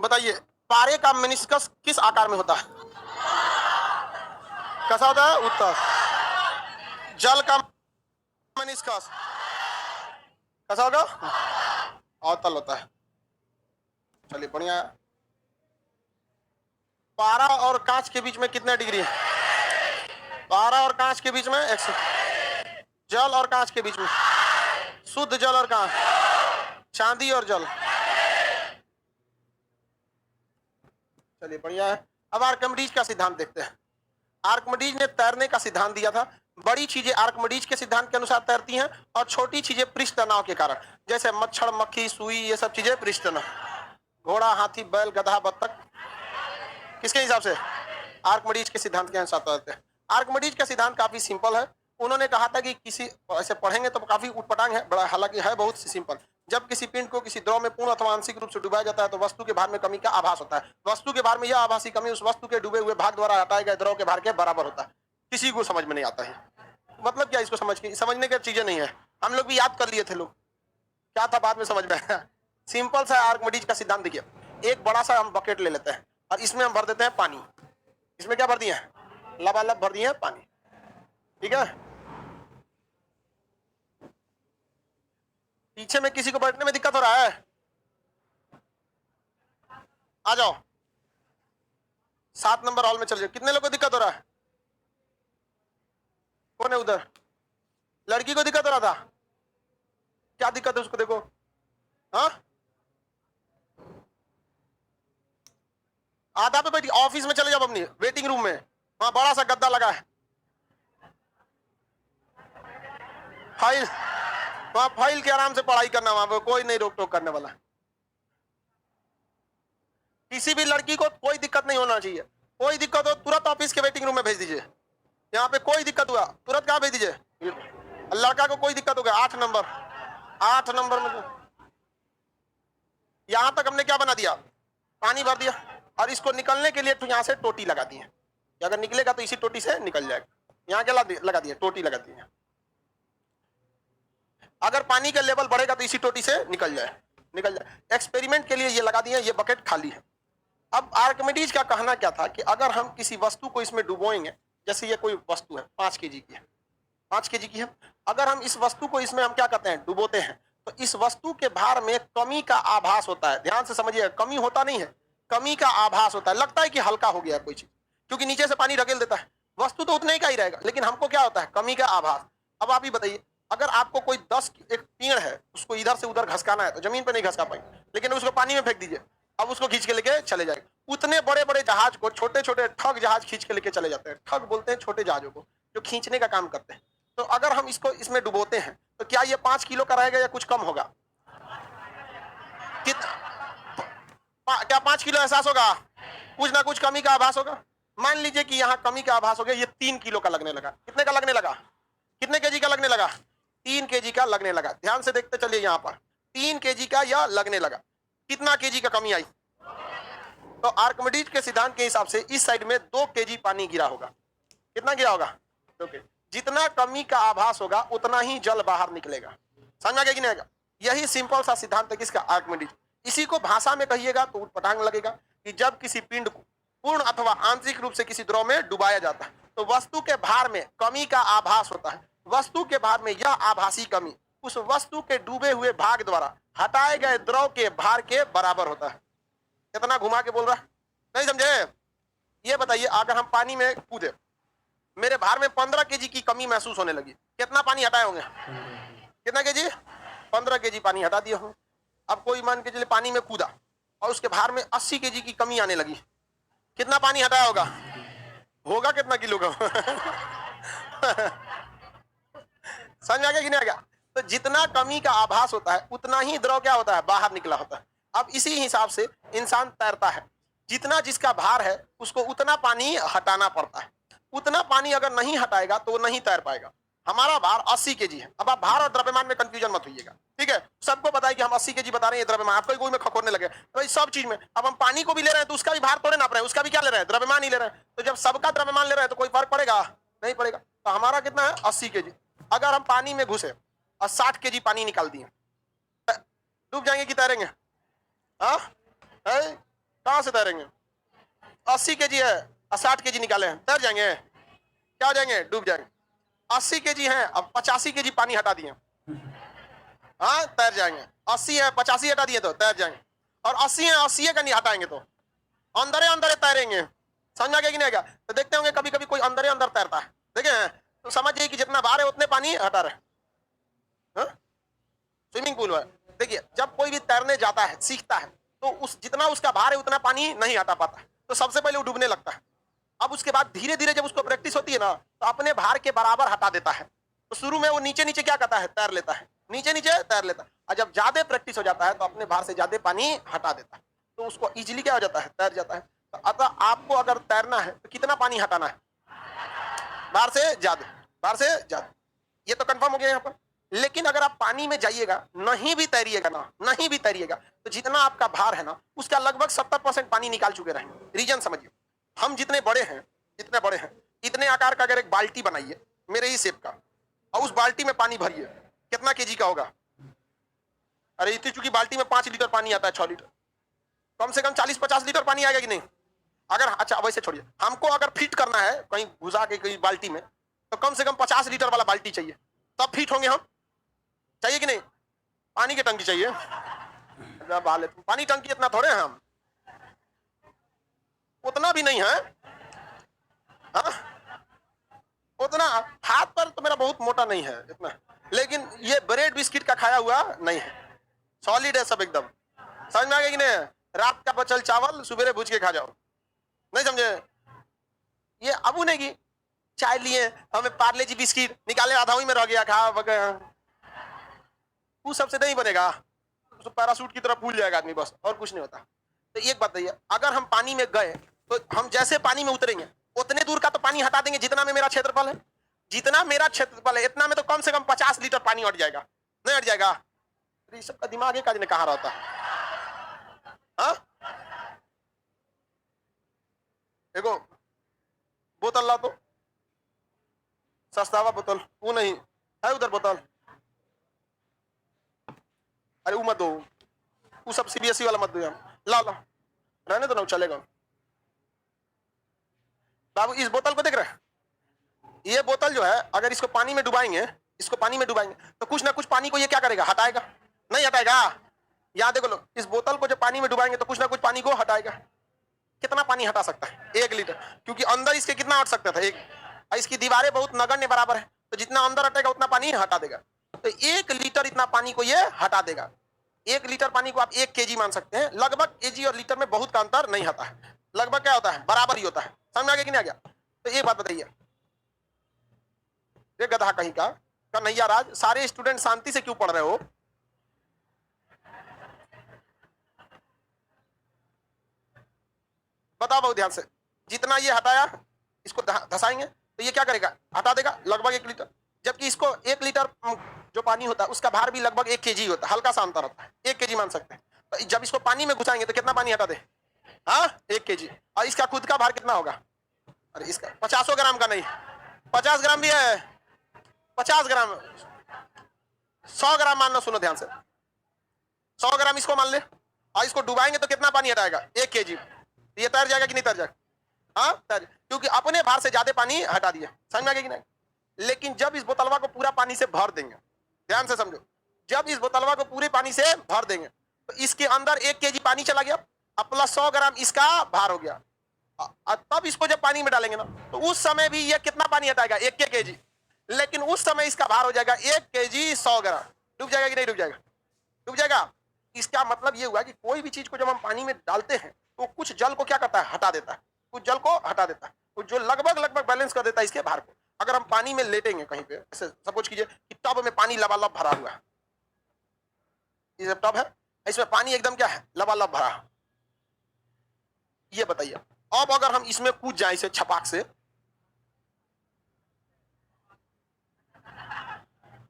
बताइए पारे का मेनिस्कस किस आकार में होता है? कैसा होता है? उत्तर। जल का मेनिस्कस कैसा होगा? अवतल होता है। चलिए बढ़िया है। पारा और कांच के बीच में कितने डिग्री है? पारा और कांच के बीच में 100। जल और कांच के बीच में, शुद्ध जल और कांच, चांदी और जल। चलिए बढ़िया है। अब आर्किमिडीज का सिद्धांत देखते हैं। आर्किमिडीज ने तैरने का सिद्धांत दिया था। बड़ी चीजें आर्किमिडीज के सिद्धांत के अनुसार तैरती हैं और छोटी चीजें पृष्ठ तनाव के कारण, जैसे मच्छर, मक्खी, सुई, ये सब चीजें पृष्ठ तनाव। घोड़ा, हाथी, बैल, गधा, बत्तख किसके हिसाब से? आर्किमिडीज के सिद्धांत के अनुसार तैरते हैं। आर्किमिडीज का सिद्धांत काफी सिंपल है। उन्होंने कहा था कि किसी, ऐसे पढ़ेंगे तो काफी उटपटांग है, बड़ा हालांकि है बहुत सिंपल। जब किसी पिंड को किसी द्रव में पूर्ण अथवा आंशिक रूप से डुबाया जाता है तो वस्तु के भार में कमी का आभास होता है। वस्तु के भार में यह आभासी कमी उस वस्तु के डूबे हुए भाग द्वारा हटाए गए द्रव के भार के बराबर होता है। किसी को समझ में नहीं आता है। मतलब क्या इसको समझने की चीजें नहीं है। हम लोग भी याद कर लिए थे, लोग क्या था बाद में समझ में आया। सिंपल सा आर्किमिडीज का सिद्धांत देखिए। एक बड़ा सा हम बकेट ले लेते हैं और इसमें हम भर देते हैं पानी। इसमें क्या भर दिए हैं? लबालब भर दिए हैं पानी। ठीक है। पीछे में किसी को बैठने में दिक्कत हो रहा है? आ जाओ 7 नंबर हॉल में चल जाओ। कितने लोगों को दिक्कत हो रहा है? कौन है उधर? लड़की को दिक्कत हो रहा था? क्या दिक्कत है उसको देखो। हाँ, आधा पे बैठी। ऑफिस में चले जाओ अपनी वेटिंग रूम में, वहां बड़ा सा गद्दा लगा है। फाइल, वहां फाइल के आराम से पढ़ाई करना, वहां पे कोई नहीं रोक टोक करने वाला। किसी भी लड़की को कोई दिक्कत नहीं होना चाहिए। कोई दिक्कत हो तुरंत ऑफिस के वेटिंग रूम में भेज दीजिए। यहाँ पे कोई दिक्कत हुआ तुरंत कहाँ भेज दीजिए। लड़का को कोई दिक्कत हो गया 8 नंबर, 8 नंबर में यहां तक हमने क्या बना दिया? पानी भर दिया और इसको निकलने के लिए तो यहाँ से टोटी लगा दी है। अगर निकलेगा तो इसी टोटी से निकल जाएगा। यहाँ क्या लगा दिया? टोटी लगा दी है। अगर पानी का लेवल बढ़ेगा तो इसी टोटी से निकल जाए। एक्सपेरिमेंट के लिए ये लगा दिए। ये बकेट खाली है। अब आर्किमिडीज का कहना क्या था कि अगर हम किसी वस्तु को इसमें डुबोएंगे, जैसे ये कोई वस्तु है 5 केजी की है, 5 केजी की है, अगर हम इस वस्तु को इसमें हम क्या कहते हैं? डुबोते हैं, तो इस वस्तु के भार में कमी का आभास होता है। ध्यान से समझिए, कमी होता नहीं है, कमी का आभास होता है। लगता है कि हल्का हो गया कोई चीज, क्योंकि नीचे से पानी ढकेल देता है। वस्तु तो उतने का ही रहेगा, लेकिन हमको क्या होता है? कमी का आभास। अब आप ही बताइए, अगर आपको कोई 10 एक पेड़ है, उसको इधर से उधर घसकाना है तो जमीन पे नहीं घसका पाएंगे, लेकिन उसको पानी में फेंक दीजिए, अब उसको खींच के लेके चले जाएगा। उतने बड़े बड़े जहाज को छोटे छोटे ठग जहाज खींच के लेके चले जाते हैं। ठग बोलते हैं छोटे जहाजों को जो खींचने का काम करते हैं। तो अगर हम इसको इसमें डुबोते हैं तो क्या ये 5 किलो का रहेगा या कुछ कम होगा? क्या 5 किलो एहसास होगा? कुछ ना कुछ कमी का आभास होगा। मान लीजिए कि यहाँ कमी का आभास हो गया, ये 3 किलो का लगने लगा। कितने का लगने लगा? कितने केजी का लगने लगा? 3 केजी का लगने लगा। ध्यान से देखते चलिए, यहाँ पर 3 केजी का यह लगने लगा। कितना केजी का कमी आई? तो आर्किमिडीज के सिद्धांत के हिसाब से इस साइड में 2 केजी पानी गिरा होगा। कितना गिरा होगा? 2 केजी। जितना कमी का आभास होगा उतना ही जल बाहर निकलेगा। समझ में आ गया कि नहीं आएगा? यही सिंपल सा सिद्धांत है किसका? आर्किमिडीज। इसी को भाषा में कहिएगा तो उटपटांग लगेगा कि जब किसी पिंड को पूर्ण अथवा आंशिक रूप से किसी द्रव में डुबाया जाता है तो वस्तु के भार में कमी का आभास होता है। वस्तु के भार में यह आभासी कमी उस वस्तु के डूबे हुए भाग द्वारा हटाए गए द्रव के भार के बराबर होता है। कितना घुमा के बोल रहा है, नहीं समझे? ये बताइए, अगर हम पानी में कूदे, मेरे भार में 15 केजी की कमी महसूस होने लगी, कितना पानी हटाए होंगे? कितना केजी? 15 केजी पानी हटा दिए होंगे। अब कोई मान के चलिए पानी में कूदा और उसके भार में 80 केजी की कमी आने लगी, कितना पानी हटाया होगा? होगा कितना किलो का? समझ में आ गया कि नहीं आ गया? तो जितना कमी का आभास होता है उतना ही द्रव क्या होता है? बाहर निकला होता है। अब इसी हिसाब से इंसान तैरता है। जितना जिसका भार है उसको उतना पानी हटाना पड़ता है। उतना पानी अगर नहीं हटाएगा तो वो नहीं तैर पाएगा। हमारा भार 80 केजी है। अब आप भार और द्रव्यमान में कंफ्यूजन मत होइएगा, ठीक है? सबको पता है कि हम 80 केजी बता रहे हैं द्रव्यमान, आपको कोई में खखोरने लगे तो इस सब चीज में। अब हम पानी को भी ले रहे हैं तो उसका भी भार थोड़े नाप रहे हैं, उसका भी क्या ले रहे हैं? द्रव्यमान ही ले रहे हैं। तो जब सबका द्रव्यमान ले रहे हैं तो कोई फर्क पड़ेगा? नहीं पड़ेगा। तो हमारा कितना है? 80 केजी। अगर हम पानी में घुसे और 60 केजी पानी निकाल दिए, डूब जाएंगे कि तैरेंगे? हाँ, कहां से तैरेंगे? 80 केजी है और 60 केजी निकाले हैं, तैर जाएंगे? क्या हो जाएंगे? डूब जाएंगे। 80 केजी है, अब 85 केजी पानी हटा दिए, हाँ तैर जाएंगे। 80 है, 85 हटा दिए तो तैर जाएंगे। और 80 है, 80 का नहीं हटाएंगे तो अंदर अंदर तैरेंगे। समझ में आ गया कि नहीं आ गया? तो देखते होंगे कभी कभी कोई अंदर अंदर तैरता है, देखे हैं? तो समझ जाइए कि जितना बाहर है उतने पानी हटा रहे। स्विमिंग पूल में देखिए, जब कोई भी तैरने जाता है, सीखता है, तो उस जितना उसका भार है उतना पानी नहीं हटा पाता है, तो सबसे पहले वो डूबने लगता है। अब उसके बाद धीरे धीरे जब उसको प्रैक्टिस होती है ना, तो अपने भार के बराबर हटा देता है। तो शुरू में वो नीचे नीचे क्या करता है? तैर लेता है, नीचे नीचे तैर लेता है, और जब ज्यादा प्रैक्टिस हो जाता है तो अपने भार से ज्यादा पानी हटा देता है, तो उसको इजीली क्या हो जाता है? तैर जाता है। तो अतः आपको अगर तैरना है तो कितना पानी हटाना है? भार से ज्यादा, भार से ज्यादा। ये तो कंफर्म हो गया यहाँ पर। लेकिन अगर आप पानी में जाइएगा, नहीं भी तैरिएगा ना, नहीं भी तैरिएगा, तो जितना आपका भार है ना, उसका लगभग 70% पानी निकाल चुके रहेंगे। रीजन समझिए, हम जितने बड़े हैं, इतने आकार का अगर एक बाल्टी बनाइए मेरे ही शेप का, और उस बाल्टी में पानी भरिए, कितना केजी का होगा? अरे इतनी चूंकि बाल्टी में 5 लीटर पानी आता है, 6 लीटर, कम से कम 40-50 लीटर पानी आएगा कि नहीं? अगर अच्छा वैसे छोड़िए, हमको अगर फिट करना है कहीं घुसा के कहीं बाल्टी में, तो कम से कम 50 लीटर वाला बाल्टी चाहिए, तब फिट होंगे हम। चाहिए कि नहीं? पानी की टंकी चाहिए। पानी टंकी इतना थोड़े हैं हम, उतना भी नहीं है। हाँ? उतना हाथ पर तो मेरा बहुत मोटा नहीं है इतना, लेकिन ये ब्रेड बिस्किट का खाया हुआ नहीं है, सॉलिड है सब एकदम। समझ में आ गया कि नहीं? रात का बचल चावल सुबह भूज के खा जाओ, नहीं समझे? ये अब नहीं की चाय लिए हमें पार्ले जी बिस्किट निकाले, आधा ही में रह गया, खा वो सबसे नहीं बनेगा, तो पैराशूट की तरह फूल जाएगा आदमी, बस और कुछ नहीं होता। तो एक बात है, अगर हम पानी में गए तो हम जैसे पानी में उतरेंगे उतने दूर का तो पानी हटा देंगे जितना में मेरा क्षेत्रफल है। जितना मेरा क्षेत्रफल है इतना में तो कम से कम 50 लीटर पानी हट जाएगा, नहीं हट जाएगा? ये सबका दिमाग एक आदमी कहाँ रहता है? हाँ? देखो बोतल ला तो सस्ता बोतल, वो नहीं है उधर बोतल, अरे वो मत दो, वो सब सीबीएसई वाला मत दो, ला ला रहने दो ना, चलेगा। बाबू इस बोतल को देख रहे हैं? ये बोतल जो है, अगर इसको पानी में डुबाएंगे, इसको पानी में डुबाएंगे, तो कुछ ना कुछ पानी को ये क्या करेगा? हटाएगा, नहीं हटाएगा? याद देखो लो, इस बोतल को जब पानी में डुबाएंगे तो कुछ ना कुछ पानी को हटाएगा। कितना पानी हटा सकता है? 1 लीटर, क्योंकि अंदर इसके कितना हट सकता था? 1। इसकी दीवारें बहुत नगण्य बराबर है, तो जितना अंदर हटेगा उतना पानी हटा देगा। तो 1 लीटर इतना पानी को ये हटा देगा। 1 लीटर पानी को आप 1 केजी मान सकते हैं। लगभग केजी और लीटर में बहुत का अंतर नहीं आता है, लगभग क्या होता है? बराबर ही होता है। समझ में आ गया कि नहीं आ गया? तो एक बात बताइए, ये गधा कहीं का कन्हैया राज, सारे स्टूडेंट शांति से क्यों पढ़ रहे हो? बताओ बहुत ध्यान से। जितना ये हटाया, इसको धसाएंगे तो ये क्या करेगा? हटा देगा लगभग 1 लीटर, जबकि इसको 1 लीटर जो पानी होता है उसका भार भी लगभग 1 केजी होता है, हल्का सा अंतर होता है, 1 केजी मान सकते हैं। तो जब इसको पानी में घुसाएंगे तो कितना पानी हटा दे? हाँ 1 केजी। और इसका खुद का भार कितना होगा? अरे इसका 50 ग्राम का नहीं, 50 ग्राम भी है, 50 ग्राम, 100 ग्राम मान लो, सुनो ध्यान से, 100 ग्राम इसको मान ले, और इसको डुबाएंगे तो कितना पानी हटाएगा? 1 केजी। ये तैर जाएगा कि नहीं तैर जाएगा? हाँ तैर, क्योंकि अपने भार से ज्यादा पानी हटा दिया। समझ में आ गया कि नहीं? लेकिन जब इस बोतलवा को पूरा पानी से भर देंगे, ध्यान से समझो, जब इस बोतलवा को पूरे पानी से भर देंगे तो इसके अंदर 1 केजी पानी चला गया, अब प्लस 100 ग्राम इसका भार हो गया। तब इसको जब पानी में डालेंगे ना, तो उस समय भी ये कितना पानी हटाएगा? 1 केजी। लेकिन उस समय इसका भार हो जाएगा 1 केजी 100 ग्राम। डूब जाएगा कि नहीं डूब जाएगा? डूब जाएगा। इसका मतलब ये हुआ कि कोई भी चीज को जब हम पानी में डालते हैं तो कुछ जल को क्या करता है? हटा देता है, कुछ जल को हटा देता है, जो लगभग बैलेंस कर देता है इसके भार को। अगर हम पानी में लेटेंगे कहीं पे, ऐसे सपोज कीजिए कि टब में पानी लबालब भरा हुआ है, ये टब है, इसमें पानी एकदम क्या है? लबालब भरा। ये बताइए, अब अगर हम इसमें कूद जाए इसे छपाक से,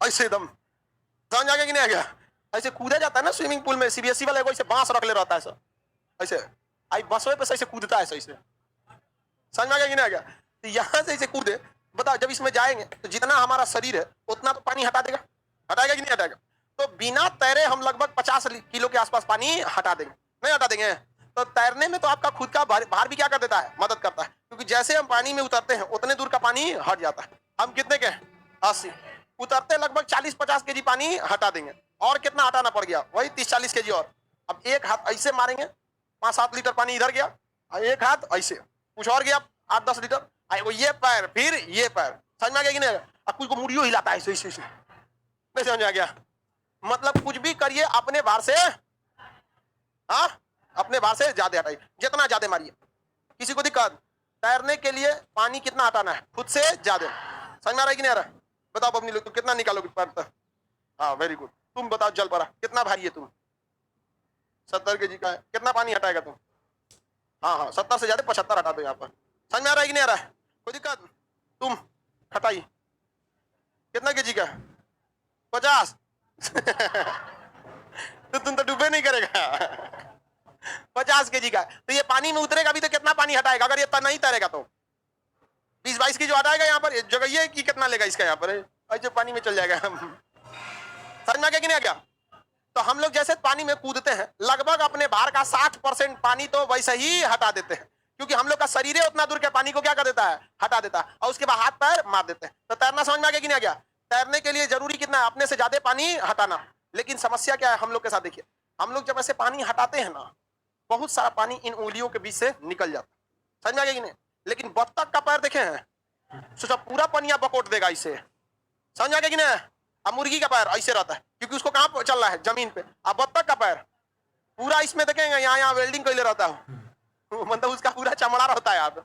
ऐसे एकदम, समझ आ गया कि नहीं आ गया? ऐसे कूदा जाता है ना स्विमिंग पूल में, सीबीएसई वाले को ऐसे बांस रख ले रहता है सर, ऐसे आई बसवे पे ऐसे कूदता है ऐसे। समझ में आ गया कि नहीं आ गया? तो यहां से ऐसे कूदे, बताओ जब इसमें जाएंगे तो जितना हमारा शरीर है उतना तो पानी हटा देगा, हटाएगा कि नहीं हटाएगा? तो बिना तैरे हम लगभग 50 किलो के आसपास पानी हटा देंगे, नहीं हटा देंगे? तो तैरने में तो आपका खुद का भार भी क्या कर देता है, मदद करता है, क्योंकि जैसे हम पानी में उतरते हैं उतने दूर का पानी हट जाता है। हम कितने के 80 उतरते लगभग 40-50 केजी पानी हटा देंगे, और कितना हटाना पड़ गया, वही 30-40 केजी। और अब एक हाथ ऐसे मारेंगे, 5-7 लीटर पानी इधर गया, और एक हाथ ऐसे कुछ और गया 8-10 लीटर, वो ये पैर, फिर ये पैर, समझ में आ गया कि नहीं? कुछ को मुड़ियो हिलाता है ऐसे, नहीं समझ आ गया? मतलब कुछ भी करिए अपने भार से, हाँ अपने भार से ज्यादा हटाइए, जितना ज्यादा मारिए। किसी को दिक्कत? तैरने के लिए पानी कितना हटाना है, खुद से ज्यादा। समझ में आ रहा है कि नहीं आ रहा? बताओ अपनी लोग, तुम कितना निकालोगे पैर तक? हाँ वेरी गुड। तुम बताओ जल पड़ा कितना भारी है तुम? 70 केजी का है, कितना पानी हटाएगा तुम? हाँ 70 से ज्यादा 75 हटा दो यहाँ पर। समझ में आ रहा है कि नहीं आ रहा है? कोई दिक्कत? तुम हटाइए, कितना केजी का? 50 तो तुम तो डूबे नहीं करेगा 50 केजी का। तो ये पानी में उतरेगा भी तो कितना पानी हटाएगा? अगर ये नहीं तैरेगा तो 20-22 की जो हटाएगा यहाँ पर जगह ये कि कितना लेगा इसका यहाँ पर, ऐसे पानी में चल जाएगा। समझ में आ गया कि नहीं आ गया? तो हम लोग जैसे पानी में कूदते हैं, लगभग अपने भार का 60% पानी तो वैसे ही हटा देते हैं, क्योंकि हम लोग का शरीर उतना दूर के पानी को क्या कर देता है, हटा देता है, और उसके बाद हाथ पैर मार देते हैं। तो तैरना समझ में आ गया कि नहीं आ गया? तैरने के लिए जरूरी कितना है, अपने से ज्यादा पानी हटाना। लेकिन समस्या क्या है हम लोग के साथ? देखिए हम लोग जब ऐसे पानी हटाते हैं ना, बहुत सारा पानी इन उंगलियों के बीच से निकल जाता है। समझ में आ गया कि नहीं? लेकिन बत्तख का पैर देखे हैं, सोचा पूरा पनिया बकोट देगा इसे। समझ में आ गया कि नहीं? अब मुर्गी का पैर ऐसे रहता है, क्योंकि उसको कहाँ चल रहा है, जमीन पे। अब बत्तख का पैर पूरा इसमें देखेंगे, यहाँ वेल्डिंग कैले रहता है, मतलब उसका पूरा चमड़ा रहता है आप।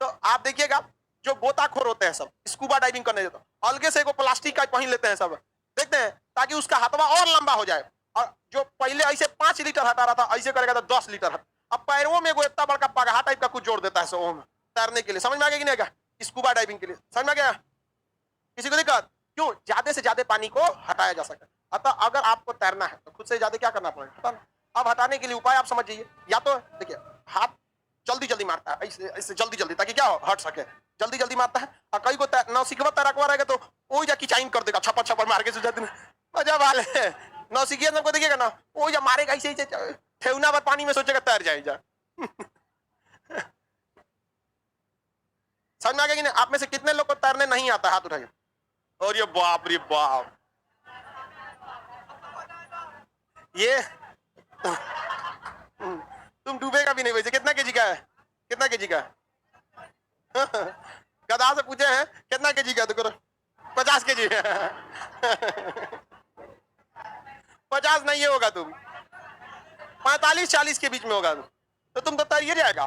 तो आप देखिएगा जो गोताखोर होते हैं सब, स्कूबा डाइविंग करने जाते हैं, अलगे से प्लास्टिक का पहन लेते हैं सब, देखते हैं, ताकि उसका हथवा और लंबा हो जाए। और जो पहले ऐसे 5 लीटर हटा रहा था, ऐसे करेगा तो 10 लीटर हट। अब पैरों में इतना बड़का पगहा टाइप का कुछ जोड़ देता है सोम तैरने के लिए। समझ में आ गया कि नहीं आएगा? स्कूबा डाइविंग के लिए। समझ में आ गया? किसी को दिक्कत? क्यों? ज्यादा से ज्यादा पानी को हटाया जा सके। अतः अगर आपको तैरना है तो खुद से ज्यादा क्या करना पड़ेगा? अब हटाने के लिए उपाय आप समझ जाइए। या तो देखिए हाथ जल्दी जल्दी मारता है, ऐसे ऐसे जल्दी जल्दी, ताकि क्या हो, हट सके, जल्दी जल्दी मारता है। और कई को नौसिखवा तैराकवा रहेगा तो वो जा किचाइन कर देगा, छप्पर छप्पर मार के सुझाते मजा वाले नौसिखिया सबको देखिएगा ना, वो जा मारेगा ऐसे ऐसे ठेवना पर पानी में, सोचेगा तैर जाएगा। समझ में आ गया कि नहीं? आप में से कितने लोग को तैरने नहीं आता? हाथ उठाइए। और ये बाप रे बाप, ये तुम डूबेगा भी नहीं वैसे। कितना केजी का है? कितना केजी का है? गधा से पूछे हैं कितना केजी का, तो 50 केजी 50 नहीं होगा, तुम 45-40 के बीच में होगा, तो तुम तो तैर जाएगा।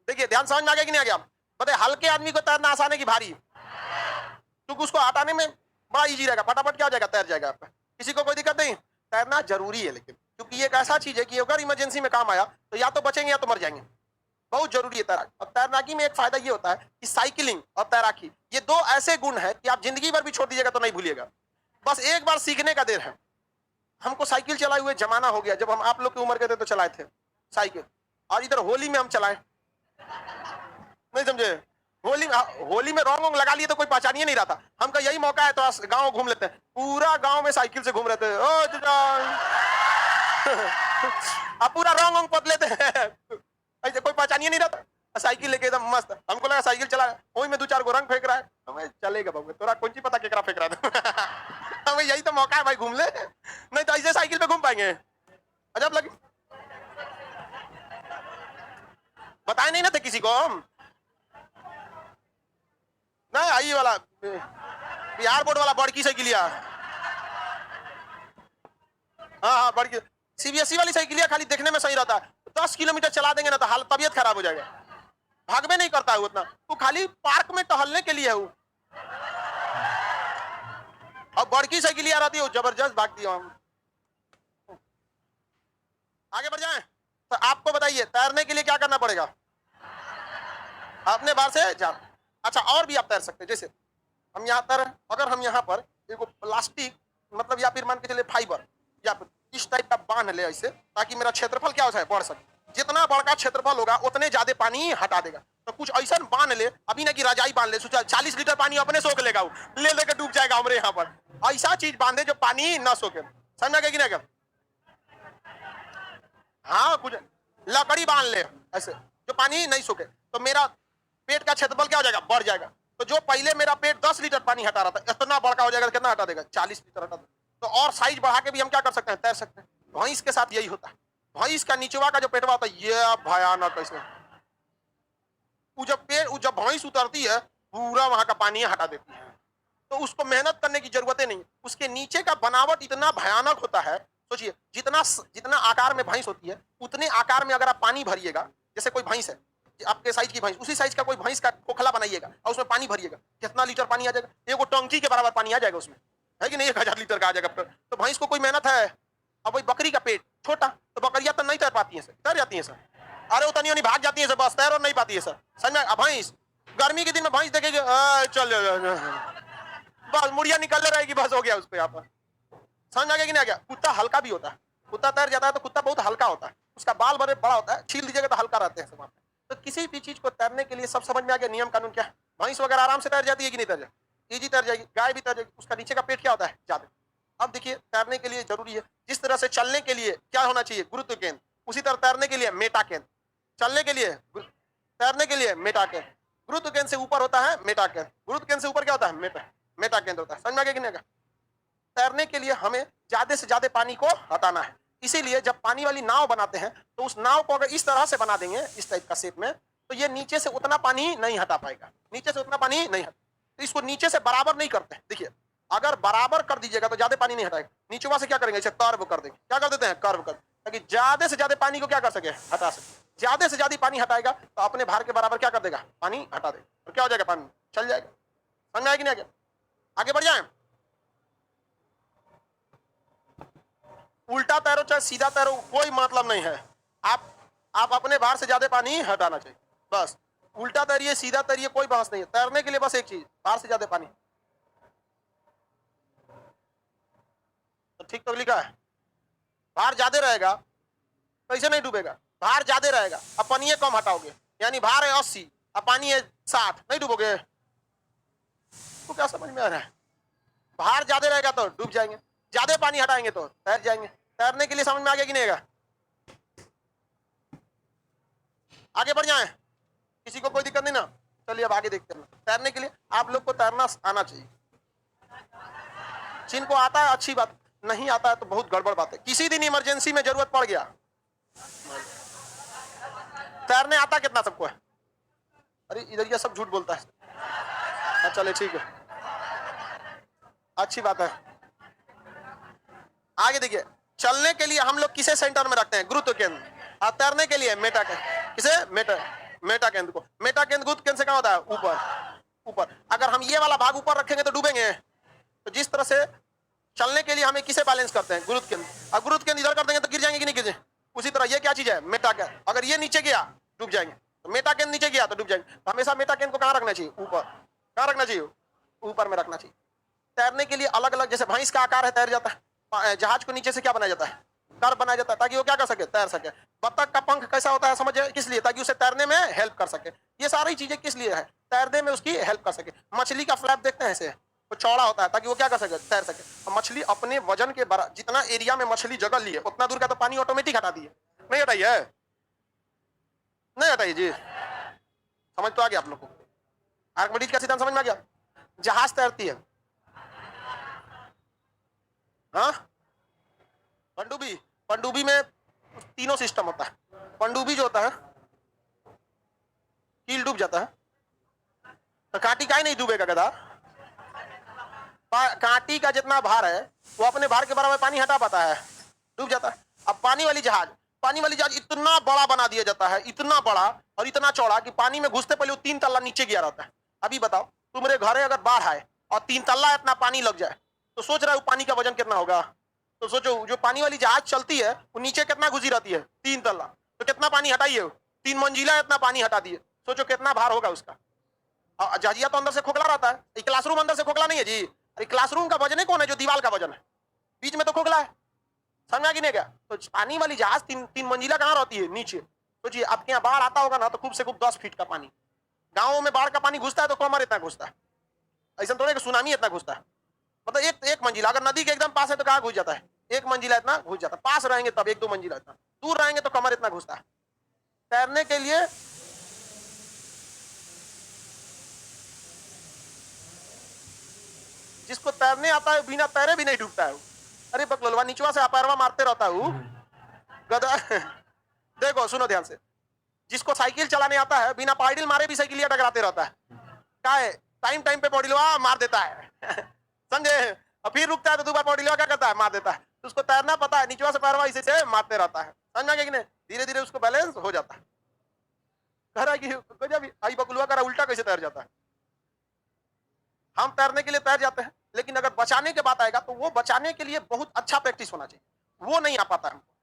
देखिए ध्यान, समझ में आ गया कि नहीं आ गया? बताए हल्के आदमी को तैरना आसान है कि भारी? क्योंकि उसको हटाने में बड़ा इजी रहेगा, फटाफट क्या हो जाएगा, तैर जाएगा आपका। किसी को कोई दिक्कत नहीं। तैरना जरूरी है, लेकिन क्योंकि ये एक ऐसा चीज है कि अगर इमरजेंसी में काम आया तो या तो बचेंगे या तो मर जाएंगे। बहुत जरूरी है तैराकी। और तैराकी में एक फायदा ये होता है कि साइकिलिंग और तैराकी, ये 2 ऐसे गुण है कि आप जिंदगी भर भी छोड़ दीजिएगा तो नहीं भूलिएगा। बस एक बार सीखने का देर है। हमको साइकिल चलाए हुए जमाना हो गया, जब हम आप लोग की उम्र के थे तो चलाए थे साइकिल, और इधर होली में हम चलाए, नहीं समझे? होली में रंग लगा लिए तो कोई पहचान ही नहीं रहा था। हमका यही मौका है तो गांव घूम लेते हैं, पूरा गांव में साइकिल से घूम रहे थे। अब पूरा रंग पत लेते हैं, ऐसे कोई पहचान ही नहीं रहता। साइकिल लेके एकदम मस्त, हमको लगा साइकिल चला वही में 2-4 गो रंग फेंक रहा है, हमें चलेगा बाबू, तोरा कौन सी पता केकरा फेंक रहा था। हमें यही तो मौका है भाई, घूम ले, नहीं तो ऐसे साइकिल पे घूम पाएंगे। अजब लगे, बताए नहीं ना थे किसी को हम। नहीं आई वाला बिहार बोर्ड वाला बड़की साइकिलिया, हाँ बड़की सीबीएसई वाली साइकिलिया खाली देखने में सही रहता है। 10 किलोमीटर चला देंगे ना तो हाल तबीयत खराब हो जाएगा, भागवे नहीं करता है उतना, वो खाली पार्क में टहलने के लिए है वो। अब बड़की साइकिलिया रहती है वो जबरदस्त भागती है। हम आगे बढ़ जाएं तो आपको बताइए तैरने के लिए क्या करना पड़ेगा? अपने बाहर से जा। अच्छा और भी आप तैर सकते हैं, जैसे हम यहाँ तैर, अगर हम यहाँ पर एक प्लास्टिक मतलब या फिर मान के चले फाइबर या फिर इस टाइप का बांध ले ऐसे, ताकि मेरा क्षेत्रफल क्या हो जाए, बढ़ सके। जितना बड़का क्षेत्रफल होगा उतने ज्यादा पानी हटा देगा। तो कुछ ऐसा बांध ले, अभी ना कि रजाई बांध ले, सोचा 40 लीटर पानी अपने सोख लेगा, वो ले लेकर डूब जाएगा हमारे यहाँ पर। ऐसा चीज बांधे जो पानी ना सोखे। समझ में कि नहीं? हाँ कुछ लकड़ी बांध ले ऐसे, जो पानी नहीं सूखे, तो मेरा पेट का क्षेत्रफल क्या हो जाएगा, बढ़ जाएगा। तो जो पहले मेरा पेट 10 लीटर पानी हटा रहा था, इतना बड़का हो जाएगा, कितना हटा देगा, 40 लीटर हटा देगा। तो और साइज बढ़ा के भी हम क्या कर सकते हैं, तैर सकते हैं। भैंस के साथ यही होता है। भैंस का नीचवा का जो पेटवा होता है, ये भयानक ऐसे, जब भैंस उतरती है पूरा वहां का पानी हटा देती है। तो उसको मेहनत करने की जरूरत नहीं, उसके नीचे का बनावट इतना भयानक होता है। सोचिए, जितना जितना आकार में भैंस होती है, उतने आकार में अगर आप पानी भरिएगा, जैसे कोई भैंस है आपके साइज की भैंस, उसी साइज का कोई भैंस का खोखला बनाइएगा और उसमें पानी भरिएगा, कितना लीटर पानी आ जाएगा, एगो टंकी के बराबर पानी आ जाएगा उसमें, है कि नहीं, 1000 लीटर का आ जाएगा। तो भैंस को कोई मेहनत है। अब वही बकरी का पेट छोटा, तो बकरियां तो नहीं तैर पाती है सर, तैर जाती है सर, अरे उतनी नहीं भाग जाती है सर, बस तैर और नहीं पाती है सर, समझ में। भैंस गर्मी के दिन में भैंस देखेगी, चल बस मुड़िया निकल रहेगी, बस हो गया उसको, यहाँ पर समझ आ गया कि नहीं आ गया। कुत्ता हल्का भी होता है, कुत्ता तैर जाता है तो कुत्ता बहुत हल्का होता है, उसका बाल बड़े बड़ा होता है, छील दीजिएगा तो हल्का रहते हैं सब। तो किसी भी चीज को तैरने के लिए सब समझ में आ गया नियम कानून क्या है। भैंस वगैरह आराम से तैर जाती है कि नहीं तैर जाती, इजी तैर जाएगी। गाय भी तैर जाएगी, उसका नीचे का पेट क्या होता है, ज्यादा। अब देखिए, तैरने के लिए जरूरी है, जिस तरह से चलने के लिए क्या होना चाहिए, गुरुत्व केंद्र, उसी तरह तैरने के लिए मेटा केंद्र। चलने के लिए, तैरने के लिए मेटा केंद्र, गुरुत्व केंद्र से ऊपर होता है मेटा केंद्र, गुरुत्व केंद्र से ऊपर क्या होता है, मेटा केंद्र होता है। समझ में आ गया कि नहीं? तैरने के लिए हमें ज्यादा से ज्यादा पानी को हटाना है। इसीलिए जब पानी वाली नाव बनाते हैं, तो उस नाव को अगर इस तरह से बना देंगे, इस टाइप का शेप में, तो ये नीचे से उतना पानी नहीं हटा पाएगा, नीचे से उतना पानी नहीं हटा। तो इसको नीचे से बराबर नहीं करते हैं। देखिए, अगर बराबर कर दीजिएगा तो ज्यादा पानी नहीं हटाएगा, नीचवा से क्या करेंगे, इसे कर्व कर देंगे। क्या कर देते हैं, कर्व कर, ताकि ज्यादा से ज्यादा पानी को क्या कर सके, हटा सके। ज्यादा से ज्यादा पानी हटाएगा तो अपने भार के बराबर क्या कर देगा, पानी हटा देगा, और क्या हो जाएगा, पानी चल जाएगा। समझ में आएगी नहीं? आगे बढ़ जाए। उल्टा तैरो चाहे सीधा तैरो, कोई मतलब नहीं है। आप अपने भार से ज्यादा पानी हटाना चाहिए, बस। उल्टा तैरिए सीधा तैरिए, कोई बहस नहीं है। तैरने के लिए बस एक चीज, भार से ज्यादा पानी। तो ठीक तो लिखा है, भार ज्यादा रहेगा कैसे नहीं डूबेगा, भार ज्यादा रहेगा, अब पानी कम हटाओगे, यानी भार है 80 अब पानी है 60, नहीं डूबोगे। तो क्या समझ में आ रहा है? भार ज्यादा रहेगा तो डूब जाएंगे, ज्यादा पानी हटाएंगे तो तैर जाएंगे। तैरने के लिए समझ में आ गया कि नहीं आएगा? आगे बढ़ जाए, किसी को कोई दिक्कत नहीं ना? चलिए अब आगे देखते हैं। तैरने के लिए आप लोग को तैरना आना चाहिए। जिनको आता है अच्छी बात, नहीं आता है तो बहुत गड़बड़ बात है। किसी दिन इमरजेंसी में जरूरत पड़ गया, तैरने आता कितना सबको है? अरे इधर ये सब झूठ बोलता है। हाँ चले ठीक है, अच्छी बात है। आगे देखिए, चलने के लिए हम लोग किसे सेंटर में रखते हैं, गुरुत्व केंद्र, और तैरने के लिए मेटा केंद्र। किसे? मेटा केंद्र को। मेटा केंद्र गुरुत्व केंद्र से कहाँ होता है, ऊपर। अगर हम ये वाला भाग ऊपर रखेंगे तो डूबेंगे। तो जिस तरह से चलने के लिए हमें किसे बैलेंस करते हैं, गुरुत्व केंद्र, और गुरुत्व केंद्र इधर कर देंगे तो गिर जाएंगे कि नहीं गिर? उसी तरह ये क्या चीज है, मेटा केंद्र। अगर ये नीचे गया डूब जाएंगे, तो मेटा केंद्र नीचे गया तो डूब जाएंगे। तो हमेशा मेटा केंद्र को कहाँ रखना चाहिए, ऊपर। कहाँ रखना चाहिए, ऊपर में रखना चाहिए। तैरने के लिए अलग अलग, जैसे भैंस का आकार है, तैर जाता है। जहाज को नीचे से क्या बनाया जाता है, कर्व बनाया जाता है, ताकि वो क्या कर सके, तैर सके। बत्तख का पंख कैसा होता है समझे, किस लिए? ताकि उसे तैरने में हेल्प कर सके। ये सारी चीजें किस लिए है, तैरने में उसकी हेल्प कर सके। मछली का फ्लैप देखते हैं, ऐसे वो चौड़ा होता है ताकि वो क्या कर सके, तैर सके। और मछली अपने वजन के बराबर, जितना एरिया में मछली जगह ली है उतना दूर का तो पानी ऑटोमेटिक हटा दिए। नहीं हटाई है, नहीं हटाई जी। समझ तो आ गया आप लोग को? आर्किमिडीज का सिद्धांत समझ में आ गया? जहाज तैरती है, हाँ। पनडुब्बी में तीनों सिस्टम होता है। पनडुब्बी जो होता है, कील डूब जाता है, तो कांटी का ही नहीं डूबेगा गधा। कांटी का जितना भार है वो अपने भार के बराबर पानी हटा पाता है, डूब जाता है। अब पानी वाली जहाज इतना बड़ा बना दिया जाता है, इतना बड़ा और इतना चौड़ा कि पानी में घुसते पहले वो 3 तल्ला नीचे गिरा रहता है। अभी बताओ, तुम्हारे घरे अगर बाढ़ आए और 3 तल्ला इतना पानी लग जाए, तो सोच रहे हो पानी का वजन कितना होगा? तो सोचो, जो पानी वाली जहाज चलती है वो नीचे कितना घुसी रहती है, 3 तल्ला, तो कितना पानी हटाइए, 3 मंजिला इतना पानी हटा दिए। सोचो कितना भार होगा उसका। और जहाजिया तो अंदर से खोखला रहता है, क्लासरूम अंदर से खोखला नहीं है जी। अरे क्लासरूम का वजन कौन है, जो दीवार का वजन है, बीच में तो खोखला है। समझा कि नहीं गया? तो पानी वाली जहाज 3 मंजिला कहाँ रहती है, नीचे। सोचिए आपके यहाँ बाढ़ आता होगा ना, तो खूब से खूब 10 फीट का पानी। गाँव में बाढ़ का पानी घुसता है तो कमर इतना घुसता है, ऐसा थोड़ा कि सुनामी इतना घुसता है। मतलब एक मंजिला, अगर नदी के एकदम पास है तो कहाँ घुस जाता है, 1 मंजिला इतना घुस जाता है। पास रहेंगे तब 1-2 मंजिला इतना, दूर रहेंगे तो कमर इतना घुसता है। तैरने के लिए जिसको तैरने आता है बिना तैरे भी नहीं डूबता है। अरे बकलोलवा नीचवा से पैरवा मारते रहता हूँ गधा। देखो सुनो ध्यान से, जिसको साइकिल चलाने आता है बिना पाइडिल मारे भी साइकिलिया टकराते रहता है। क्या है, टाइम टाइम पे पॉडिलवा मार देता है समझे, और फिर रुकता है तो दोबारा पॉडिलवा क्या करता है, मार देता है। तो उसको तैरना पता है, नीचवा से पैरवा इसे से मारते रहता है, समझ में कि नहीं, धीरे धीरे उसको बैलेंस हो जाता है। कह रहा है कि जब आई बकलुआ का उल्टा कैसे तैर जाता है। हम तैरने के लिए तैर जाते हैं, लेकिन अगर बचाने के बात आएगा तो वो बचाने के लिए बहुत अच्छा प्रैक्टिस होना चाहिए, वो नहीं आ पाता हमको,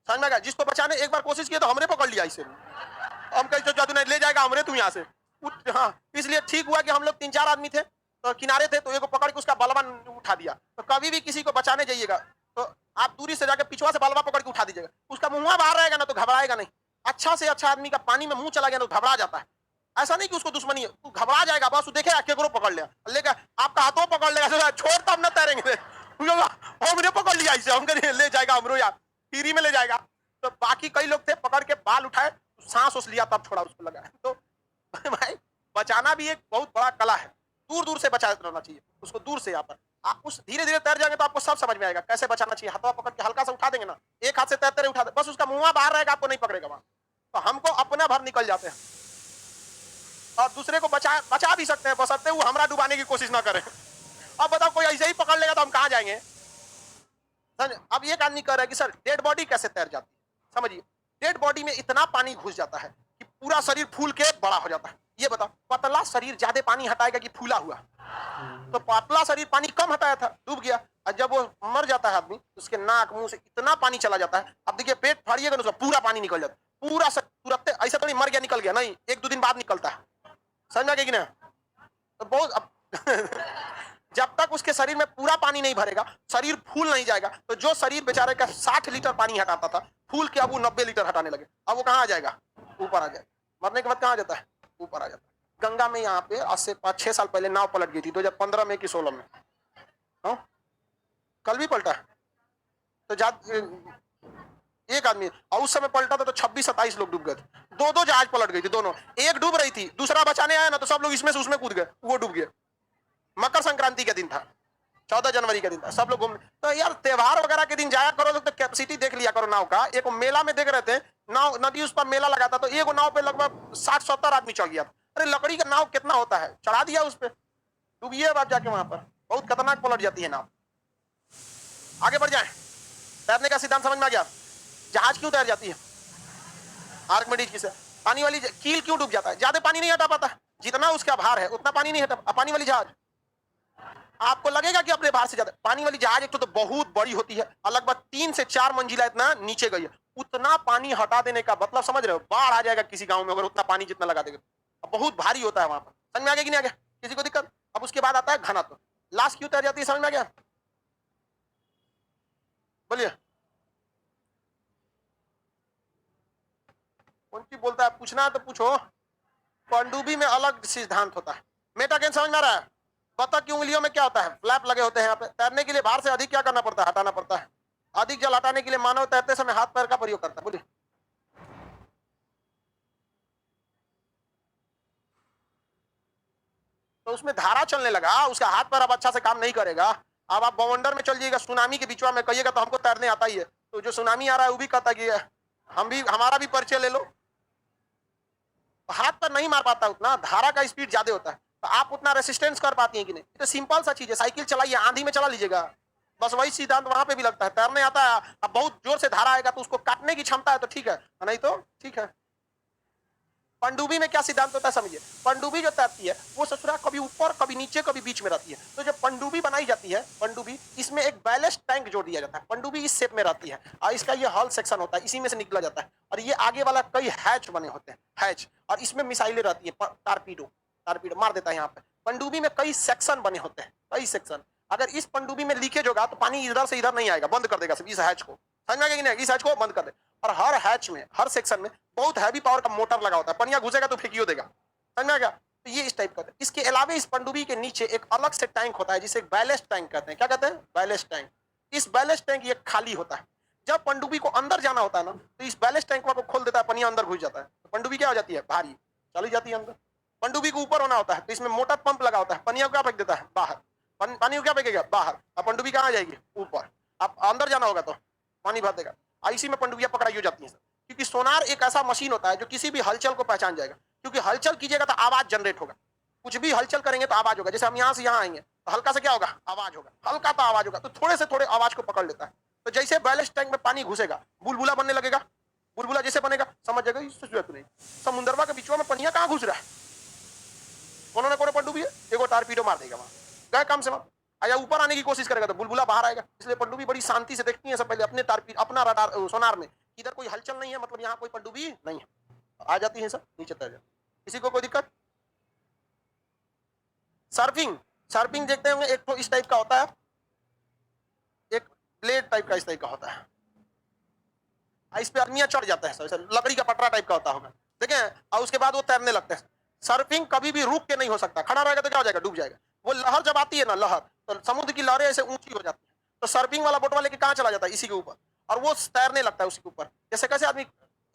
समझ में गया। जिसको बचाने एक बार कोशिश किया तो हमरे पकड़ लिया इसे, हम कहीं तो जादू नहीं ले जाएगा हमरे तुम यहाँ से। हाँ, इसलिए ठीक हुआ कि हम लोग 3-4 आदमी थे तो किनारे थे, तो एक पकड़ के उसका बलवा उठा दिया। तो कभी भी किसी को बचाने जाइएगा तो आप दूरी से जाकर पिछवा से बलवा पकड़ के उठा दीजिएगा, उसका मुंह बाहर रहेगा ना तो घबराएगा नहीं। अच्छा से अच्छा आदमी का पानी में मुंह चला गया तो घबरा जाता है। ऐसा नहीं कि उसको दुश्मनी है, तू घबरा जाएगा, बस देखे केकरो पकड़ लिया, लेकर आपका हाथों पकड़ लेगा, छोड़ तब ना तैरेंगे। हमने पकड़ लिया इसे, हम ले जाएगा हमरो यार, पीरी में ले जाएगा। तो बाकी कई लोग थे, पकड़ के बाल उठाए, सांस उस लिया, तब छोड़ा उसको लगा। तो भाई बचाना भी एक बहुत बड़ा कला है, दूर दूर से बचा रहना चाहिए उसको, दूर से। यहाँ पर आप उस धीरे धीरे तैर जाएंगे तो आपको सब समझ में आएगा कैसे बचाना चाहिए। हाथों पकड़ के हल्का से उठा देंगे ना, एक हाथ से तैरते रहे उठा दे, बस उसका मुंह बाहर रहेगा, आपको नहीं पकड़ेगा वहां। तो हमको अपना भर निकल जाते हैं और दूसरे को बचा भी सकते हैं, बशर्ते वो हमरा डुबाने की कोशिश ना करे। अब बताओ कोई ऐसे ही पकड़ लेगा तो हम कहाँ जाएंगे। अब एक आदमी कह रहा है कि सर डेड बॉडी कैसे तैर जाती है। समझिए, डेड बॉडी में इतना पानी घुस जाता है कि पूरा शरीर फूल के बड़ा हो जाता है। ये बताओ, पतला शरीर ज्यादा पानी हटाएगा कि फूला हुआ। तो पतला शरीर पानी कम हटाया था, डूब गया, और जब वो मर जाता है आदमी, उसके नाक मुंह से इतना पानी चला जाता है। अब देखिए पेट फाड़िएगा ना, पूरा पानी निकल जाता है, पूरा तुरंत। ऐसा तो नहीं मर गया निकल गया, नहीं, 1-2 दिन बाद निकलता है, समझ में कि नहीं। तो बहुत जब तक उसके शरीर में पूरा पानी नहीं भरेगा, शरीर फूल नहीं जाएगा। तो जो शरीर बेचारे का 60 लीटर पानी हटाता था, फूल के अब वो 90 लीटर हटाने लगे। अब वो कहाँ आ जाएगा, ऊपर आ जाएगा। मरने के बाद कहाँ आ जाता है, ऊपर आ जाता है। गंगा में यहाँ पे आज से 5-6 साल पहले नाव पलट गई थी, 2015 में कि 16 में, हाँ कल भी पलटा। तो एक आदमी, और उस समय पलटा था तो 26-27 लोग डूब गए थे। 2-2 जहाज पलट गई थी, दोनों, एक डूब रही थी, दूसरा बचाने आया ना तो सब लोग इसमें से उसमें कूद गए, वो डूब गए। मकर संक्रांति का दिन था, 14 जनवरी का दिन था, सब लोग घूमने। तो यार त्योहार वगैरह के दिन जाया करो तो कैपेसिटी देख लिया करो नाव का। एक मेला में देख रहे थे नाव, नदी उस पर मेला लगा था, तो एक नाव पे लगभग 60-70 आदमी चढ़ गया। अरे लकड़ी का नाव कितना होता है, चढ़ा दिया उस पर, डूबिए आप जाके वहां पर, बहुत खतरनाक पलट जाती है नाव। आगे बढ़ जाए, तैरने का सिद्धांत समझ में आ गया। जहाज क्यों तैर जाती है, आर्किमिडीज की से, पानी वाली कील क्यों डूब जाता है, ज्यादा पानी नहीं हटा पाता, जितना उसका भार है उतना पानी नहीं हटा। पानी वाली जहाज आपको लगेगा कि अपने भार से ज्यादा, पानी वाली जहाज एक तो बहुत बड़ी होती है, लगभग 3 से 4 मंजिला इतना नीचे गई है। उतना पानी हटा देने का मतलब समझ रहे हो, बाढ़ आ जाएगा किसी गांव में अगर उतना पानी जितना लगा देगा, बहुत भारी होता है वहां पर। समझ में आ गया कि नहीं आ गया, किसी को दिक्कत। अब उसके बाद आता है घनत्व, लाश क्यों तैर जाती है, समझ में आ गया, बोलिए कौन सी बोलता है, पूछना है तो पूछो। पनडुब्बी में अलग सिद्धांत होता है। मेटाकेन समझ में आ रहा है। बतख की उंगलियों में क्या होता है, फ्लैप लगे होते हैं। यहाँ पे तैरने के लिए भार से अधिक क्या करना पड़ता है, हटाना पड़ता है। अधिक जल हटाने के लिए मानव तैरते समय हाथ पैर का प्रयोग करता है, बोलिए। तो उसमें धारा चलने लगा, उसका हाथ पैर अब अच्छा से काम नहीं करेगा। अब आप बवंडर में चल जाइएगा, सुनामी के बीचवा में, कहिएगा तो हमको तैरने आता ही है, तो जो सुनामी आ रहा है वो भी कहता है कि हम भी, हमारा भी परिचय ले लो। हाथ पर नहीं मार पाता उतना, धारा का स्पीड ज्यादा होता है, तो आप उतना रेसिस्टेंस कर पाती हैं कि नहीं। तो सिंपल सा चीज है, साइकिल चलाइए, आंधी में चला लीजिएगा, बस वही सिद्धांत वहां पे भी लगता है। तैरने आता है, अब बहुत जोर से धारा आएगा तो उसको काटने की क्षमता है तो ठीक है, नहीं तो ठीक है। पनडुब्बी में क्या सिद्धांत होता है समझिए। पनडुब्बी जो तैरती है वो ससुरा कभी ऊपर कभी नीचे कभी बीच में रहती है। तो जब पनडुब्बी बनाई जाती है, पनडुब्बी, इसमें एक बैलेस्ट टैंक जोड़ दिया जाता है। पनडुब्बी इस शेप में रहती है और इसका ये हॉल सेक्शन होता है, इसी में से निकला जाता है। और ये आगे वाला कई हैच बने होते हैं, हैच, और इसमें मिसाइलें रहती है, टारपीडो, टारपीडो मार देता है। यहाँ पे पनडुब्बी में कई सेक्शन बने होते हैं, कई सेक्शन। अगर इस पनडुब्बी में लीकेज होगा तो पानी इधर से इधर नहीं आएगा, बंद कर देगा सिर्फ इस हैच को, समझ में आ गया कि नहीं, इस हैच को बंद कर दे। और हर हैच में, हर सेक्शन में बहुत हैवी पावर का मोटर लगा होता है, पनिया घुसेगा तो फेंकियो देगा, समझ में आ गया। तो ये इस टाइप का है। इसके अलावा इस पनडुब्बी के नीचे एक अलग से टैंक होता है जिसे बैलेस्ट टैंक कहते हैं। क्या कहते हैं, बैलेस्ट टैंक। इस बैलेस्ट टैंक ये खाली होता है। जब पनडुब्बी को अंदर जाना होता है ना, तो इस बैलेंस टैंक को खोल देता है, पनिया अंदर घुस जाता है, तो पनडुब्बी क्या हो जाती है, भारी चली जाती है अंदर। पनडुब्बी को ऊपर होना होता है, तो इसमें मोटा पंप लगा होता है, पनिया को क्या फेंक देता है, बाहर। पानी को क्या फेंकेगा, बाहर। अब पनडुब्बी कहाँ जाएगी, ऊपर। अब अंदर जाना होगा तो पानी भर देगा। इसी में पनडुब्बियां पकड़ाई हो जाती है सर, क्योंकि सोनार एक ऐसा मशीन होता है जो किसी भी हलचल को पहचान जाएगा, क्योंकि हलचल कीजिएगा तो आवाज जनरेट होगा, कुछ भी हलचल करेंगे तो आवाज होगा। जैसे हम यहाँ से यहाँ आएंगे तो हल्का से क्या होगा, आवाज होगा, हल्का तो आवाज होगा, तो थोड़े से थोड़े आवाज को पकड़ लेता है। तो जैसे बैलेंस टैंक में पानी घुसेगा, बुलबुला बनने लगेगा, बुलबुला जैसे बनेगा समझ जाएगा इससे जरूरत नहीं, समुंदरवा के बीचवा में पनिया कहाँ घुस रहा है, कोनो ना कोनो पनडुब्बी है, एगो टारपीडो मार देगा वहां, गए काम से वहां। या ऊपर आने की कोशिश करेगा तो बुलबुला बाहर आएगा। इसलिए पनडुब्बी बड़ी शांति से देखती है सब पहले अपने टारपीडो, अपना रडार सोनार में, इधर कोई हलचल नहीं है, मतलब यहाँ कोई पनडुब्बी नहीं है, आ जाती है सब नीचे तैर जाती। किसी को कोई दिक्कत। सर्फिंग, सर्फिंग देखते होंगे, एक तो इस टाइप का होता है, एक ब्लेड टाइप का इस टाइप का होता है, इस पे आदमियां चढ़ जाता है, लकड़ी का पटरा टाइप का होता होगा, देखें, और उसके बाद वो तैरने लगते हैं। सर्फिंग कभी भी रुक के नहीं हो सकता, खड़ा रहेगा तो क्या हो जाएगा, डूब जाएगा। वो लहर जब आती है ना, लहर तो समुद्र की लहरें ऐसे ऊंची हो जाती है, तो सर्फिंग वाला बोट वाले के कहाँ चला जाता है, इसी के ऊपर, और वो तैरने लगता है उसी के ऊपर। जैसे कैसे आदमी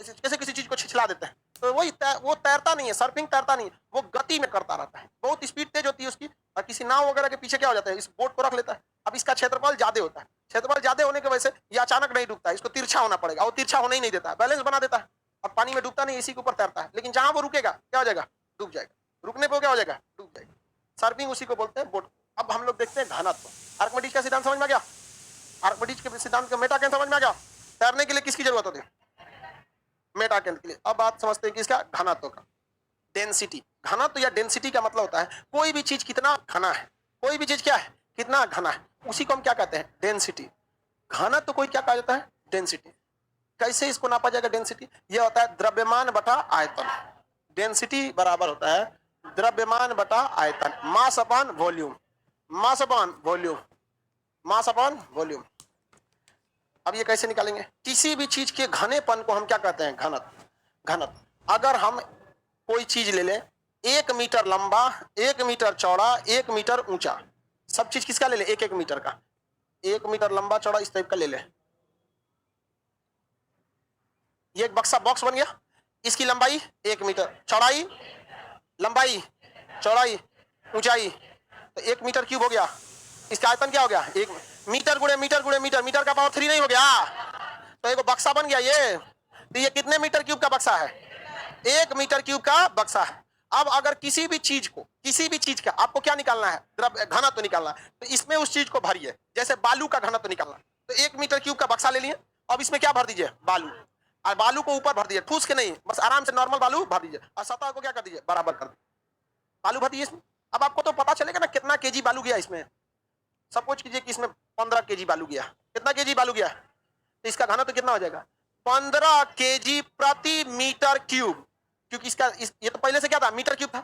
कैसे किसी चीज को छिछला देते हैं, तो वही वो तैरता नहीं है, सर्फिंग तैरता नहीं है, वो गति में करता रहता है, बहुत स्पीड तेज होती है उसकी, और किसी नाव वगैरह के पीछे क्या हो जाता है, इस बोट को रख लेता है। अब इसका क्षेत्रफल ज्यादा होता है, क्षेत्रफल ज्यादा होने की वजह से ये अचानक नहीं डूबता है, इसको तिरछा होना पड़ेगा, वो तिरछा होने ही नहीं देता है, बैलेंस बना देता है, और पानी में डूबता नहीं, इसी के ऊपर तैरता है। लेकिन जहां वो रुकेगा क्या हो जाएगा, डूब जाएगा, रुकने पर क्या हो जाएगा, डूब जाएगा। सर्फिंग उसी को बोलते हैं, बोट। अब हम लोग देखते हैं घनत्व, आर्किमिडीज का सिद्धांत समझ में आ गया, आर्किमिडीज के सिद्धांत का मेटा केंद्र समझ में आ गया। तैरने के लिए किसकी जरूरत होती है, मेटा केंद्र के लिए। अब बात समझते हैं किसका, घनत्व का, डेंसिटी। घनत्व या डेंसिटी का मतलब होता है कोई भी चीज कितना घना है, कोई भी चीज क्या है, कितना घना है, उसी को हम क्या कहते हैं, डेंसिटी। घनत्व कोई क्या कहा जाता है, डेंसिटी। कैसे इसको नापा जाएगा, डेंसिटी यह होता है द्रव्यमान बटा आयतन। डेंसिटी बराबर होता है द्रव्यमान बटा आयतन, mass upon volume, mass upon volume, mass upon volume. अब ये कैसे निकालेंगे, किसी भी चीज के घनेपन को हम क्या कहते हैं, घनत्व। घनत्व अगर हम कोई चीज ले लें, 1 मीटर लंबा, 1 मीटर चौड़ा, 1 मीटर ऊंचा, सब चीज किसका ले ले, 1-1 मीटर का, 1 मीटर लंबा चौड़ा इस टाइप का ले ले, ये एक बक्सा बॉक्स बन गया, इसकी लंबाई 1 मीटर, चौड़ाई, लंबाई, चौड़ाई, ऊंचाई, तो 1 मीटर क्यूब हो गया। इसका आयतन क्या हो गया, 1 मीटर गुणे मीटर गुणे मीटर, मीटर का पावर 3 नहीं हो गया, तो एक बक्सा बन गया ये। तो ये कितने मीटर क्यूब का बक्सा है, 1 मीटर क्यूब का बक्सा है। अब अगर किसी भी चीज को, किसी भी चीज का आपको क्या निकालना है, घनत्व तो निकालना है, तो इसमें उस चीज को भरिए। जैसे बालू का घनत्व तो निकालना, तो 1 मीटर क्यूब का बक्सा ले लिए, अब इसमें क्या भर दीजिए, बालू, और बालू को ऊपर भर दीजिए, ठूस के नहीं, बस आराम से नॉर्मल बालू भर दीजिए, और सतह को क्या कर दीजिए, बराबर कर दीजिए, बालू भर दीजिए इसमें। अब आपको तो पता चलेगा ना कितना केजी बालू गया इसमें। सपोज कीजिए कि इसमें 15 केजी बालू गया, कितना केजी बालू गया, तो इसका घनत्व तो कितना हो जाएगा, 15 केजी प्रति मीटर क्यूब, क्योंकि इसका ये तो पहले से क्या था, मीटर क्यूब था,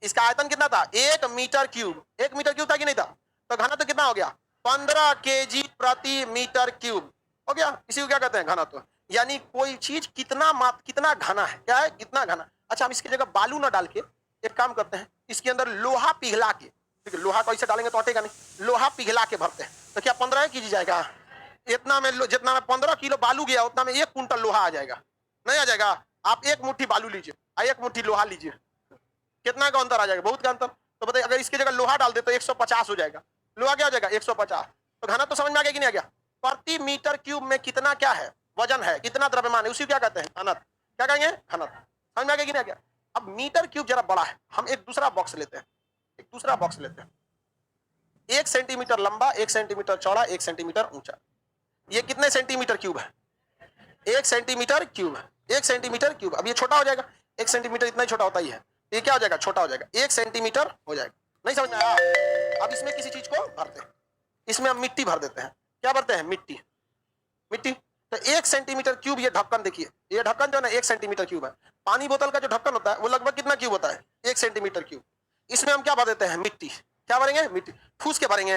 इसका आयतन कितना था, 1 मीटर क्यूब, 1 मीटर क्यूब था कि नहीं था, तो घनत्व तो कितना हो गया, 15 केजी प्रति मीटर क्यूब हो गया। इसी को क्या कहते हैं, घनत्व। यानी कोई चीज कितना घना है, क्या है, कितना घना। अच्छा, हम इसकी जगह बालू ना डाल के एक काम करते हैं, इसके अंदर लोहा पिघला के, ठीक है, लोहा को ऐसे डालेंगे तो हटेगा नहीं, लोहा पिघला के भरते हैं, तो क्या 15 केजी जाएगा, इतना में जितना में 15 किलो बालू गया उतना में 1 कुंटल लोहा आ जाएगा, नहीं आ जाएगा। आप 1 मुट्ठी बालू लीजिए, 1 मुट्ठी लोहा लीजिए, कितना का अंतर आ जाएगा, बहुत का अंतर। तो बताइए अगर इसकी जगह लोहा डाल दे तो 150 हो जाएगा, लोहा क्या हो जाएगा, 150। तो घनत्व तो समझ में आ गया कि नहीं आ गया, प्रति मीटर क्यूब में कितना क्या है, वजन है, कितना द्रव्यमान है, उसी क्या कहते हैं, घनत्व। क्या कहेंगे, घनत्व। समझ में आ गया कि नहीं आ गया। अब मीटर क्यूब जरा बड़ा है, हम एक दूसरा बॉक्स लेते हैं, एक दूसरा बॉक्स लेते हैं, 1 सेंटीमीटर लंबा, 1 सेंटीमीटर चौड़ा, 1 सेंटीमीटर ऊंचा। ये कितने सेंटीमीटर क्यूब है, 1 सेंटीमीटर क्यूब है, 1 सेंटीमीटर क्यूब। अब ये छोटा हो जाएगा, 1 सेंटीमीटर इतना ही छोटा होता ही है, ये क्या हो जाएगा, छोटा हो जाएगा, 1 सेंटीमीटर हो जाएगा। नहीं समझ में आया। अब इसमें किसी चीज को भरते हैं, इसमें हम मिट्टी भर देते हैं, क्या भरते हैं, मिट्टी, मिट्टी। तो 1 सेंटीमीटर क्यूब ये ढक्कन देखिए, ये ढक्कन जो है ना 1 सेंटीमीटर क्यूब है। पानी बोतल का जो ढक्कन होता है वो लगभग कितना क्यूब होता है, 1 सेंटीमीटर क्यूब। इसमें हम क्या भर देते हैं, मिट्टी। क्या भरेंगे, मिट्टी, ठूस के भरेंगे,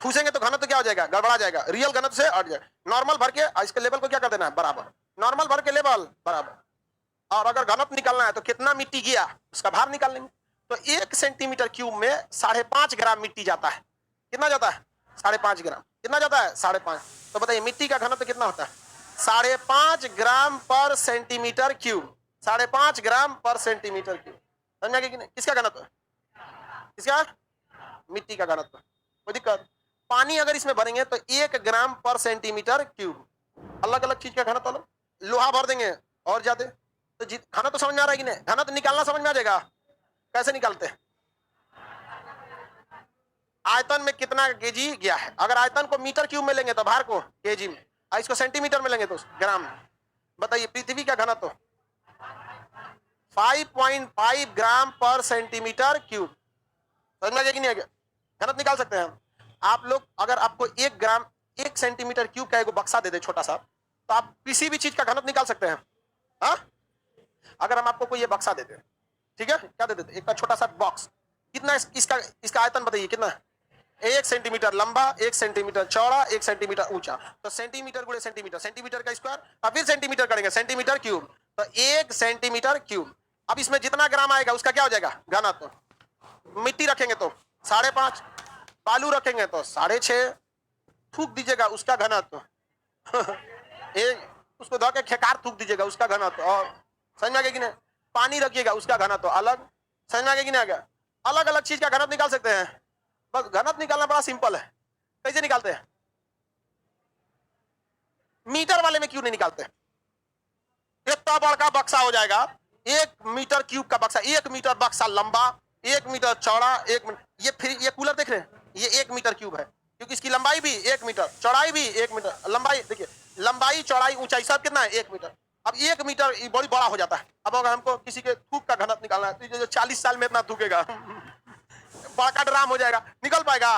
ठूसेंगे तो घनत्व तो क्या हो जाएगा, गड़बड़ा जाएगा, रियल घनत्व से हट जाएगा। नॉर्मल भर के इसके लेवल को क्या कर देना है, बराबर, नॉर्मल भर के लेवल बराबर। और अगर घनत्व निकालना है तो कितना मिट्टी गया उसका भार निकाल लेंगे। तो 1 सेंटीमीटर क्यूब में 5.5 ग्राम मिट्टी जाता है, कितना जाता है, 5.5 ग्राम, कितना जाता है, 5.5। तो बताइए मिट्टी का घनत्व कितना होता है, 5.5 ग्राम पर सेंटीमीटर क्यूब, 5.5 ग्राम पर सेंटीमीटर क्यूब। समझ में आ गया कि नहीं? किसका घनत्व? किसका? मिट्टी का घनत्व। कोई दिक्कत? पानी अगर इसमें भरेंगे तो 1 ग्राम पर सेंटीमीटर क्यूब। अलग अलग चीज का घनत्व अलग। लोहा भर देंगे और ज्यादा, तो घनत्व समझ में आ रहा है कि नहीं? घनत्व निकालना समझ में आ जाएगा। कैसे निकालते हैं? आयतन में कितना केजी गया है, अगर आयतन को मीटर क्यूब में लेंगे तो भार को केजी में, और इसको सेंटीमीटर में लेंगे तो ग्राम में। बताइए पृथ्वी का घनत्व 5.5 ग्राम पर सेंटीमीटर क्यूब। समझ में आ गया कि नहीं आ गया? घनत्व निकाल सकते हैं हम। आप लोग अगर आपको 1 ग्राम 1 सेंटीमीटर क्यूब का एक बक्सा दे दे छोटा सा, तो आप किसी भी चीज का घनत्व निकाल सकते हैं। हाँ, अगर हम आपको कोई ये बक्सा देते हैं, ठीक है, क्या दे देते? एक छोटा सा बॉक्स, कितना इसका आयतन बताइए कितना? 1 सेंटीमीटर लंबा, 1 सेंटीमीटर चौड़ा, 1 सेंटीमीटर ऊंचा, तो सेंटीमीटर गुणे सेंटीमीटर, सेंटीमीटर का स्क्वायर, और फिर सेंटीमीटर करेंगे, सेंटीमीटर क्यूब, तो 1 सेंटीमीटर क्यूब। अब इसमें जितना ग्राम आएगा उसका क्या हो जाएगा? घनत्व। मिट्टी रखेंगे तो 5.5, बालू रखेंगे तो 6.5, थूक दीजिएगा उसका घनत्व एक उसको धो के खेकार थूक दीजिएगा उसका घनत्व, और समझ में आ गया कि नहीं? पानी रखिएगा उसका घनत्व अलग। समझ में आ गया कि नहीं आ गया? अलग अलग चीज का घनत्व निकाल सकते हैं। बस घनत्व निकालना बड़ा सिंपल है। कैसे निकालते हैं? मीटर वाले में क्यों नहीं निकालते? इतना बड़ा बक्सा हो जाएगा, 1 मीटर क्यूब का बक्सा, 1 मीटर बक्सा लंबा, 1 मीटर चौड़ा, 1 मीटर। ये फिर ये कूलर देख रहे हैं, ये 1 मीटर क्यूब है, क्योंकि इसकी लंबाई भी 1 मीटर, चौड़ाई भी 1 मीटर। लंबाई देखिए, लंबाई चौड़ाई ऊंचाई सब कितना है? 1 मीटर। अब 1 मीटर बहुत बड़ा हो जाता है। अब अगर हमको किसी के थूक का घनत्व निकालना है तो जो 40 साल में इतना थूकेगा बड़ा ड्राम हो जाएगा, निकल पाएगा?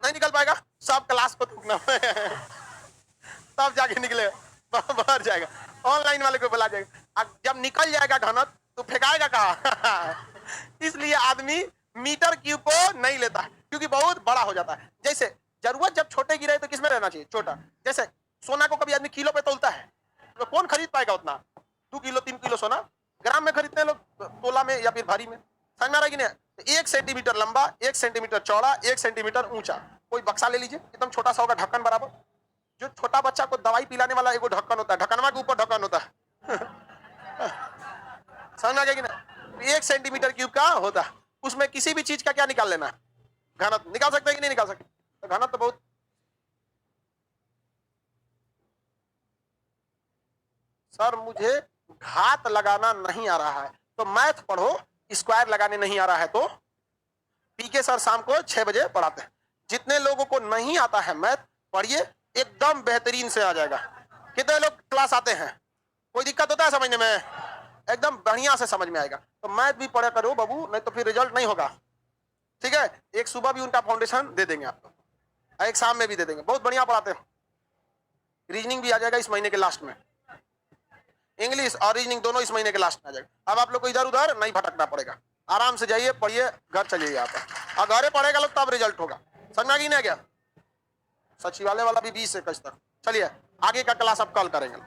नहीं निकल पाएगा। सब क्लास को थूकना तब जाके निकले, बढ़ जाएगा। ऑनलाइन वाले को बुला जाएगा, जब निकल जाएगा घनत्व तो फेंकाएगा कहाँ इसलिए आदमी मीटर क्यूब को नहीं लेता है, क्योंकि बहुत बड़ा हो जाता है। जैसे जरूरत जब छोटे की रहे तो किसमें रहना चाहिए? छोटा। जैसे सोना को कभी आदमी किलो पे तोलता है, तो कौन खरीद पाएगा उतना? 2 किलो 3 किलो सोना ग्राम में खरीदते हैं लोग, तोला में या फिर भारी में। समझ में आ रहा है कि नहीं? 1 सेंटीमीटर लंबा, 1 सेंटीमीटर चौड़ा, 1 सेंटीमीटर ऊंचा। कोई बक्सा ले लीजिए, एकदम छोटा सा होगा, ढक्कन बराबर। जो छोटा बच्चा को दवाई पिलाने वाला एगो ढक्कन होता है, ढक्कनवा के ऊपर ढक्कन होता है समझ में आ गया कि नहीं? 1 सेंटीमीटर क्यूब का होता है, उसमें किसी भी चीज का क्या निकाल लेना है? घनत्व। निकाल सकते हैं कि नहीं निकाल सकते? तो घनत्व तो बहुत। सर मुझे घात लगाना नहीं आ रहा है, तो मैथ पढ़ो। स्क्वायर लगाने नहीं आ रहा है तो पीके सर शाम को 6 बजे पढ़ाते हैं। जितने लोगों को नहीं आता है मैथ, पढ़िए, एकदम बेहतरीन से आ जाएगा। कितने लोग क्लास आते हैं? कोई दिक्कत होता है समझने में? एकदम बढ़िया से समझ में आएगा। तो मैथ भी पढ़ा करो बाबू, नहीं तो फिर रिजल्ट नहीं होगा। ठीक है, एक सुबह भी उनका फाउंडेशन दे देंगे आपको, एक शाम में भी दे देंगे। बहुत बढ़िया पढ़ाते हैं। रीजनिंग भी आ जाएगा इस महीने के लास्ट में, इंग्लिश और रीजनिंग दोनों इस महीने के लास्ट में आ जाएगा। अब आप लोग को इधर उधर नहीं भटकना पड़ेगा, आराम से जाइए, पढ़िए, घर चलिए आप। और घरे पढ़ेगा लोग तब रिजल्ट होगा। समझ में आ गया? सचिवालय वाला भी 20 से 21 तक। चलिए आगे का क्लास अब कल करेंगे।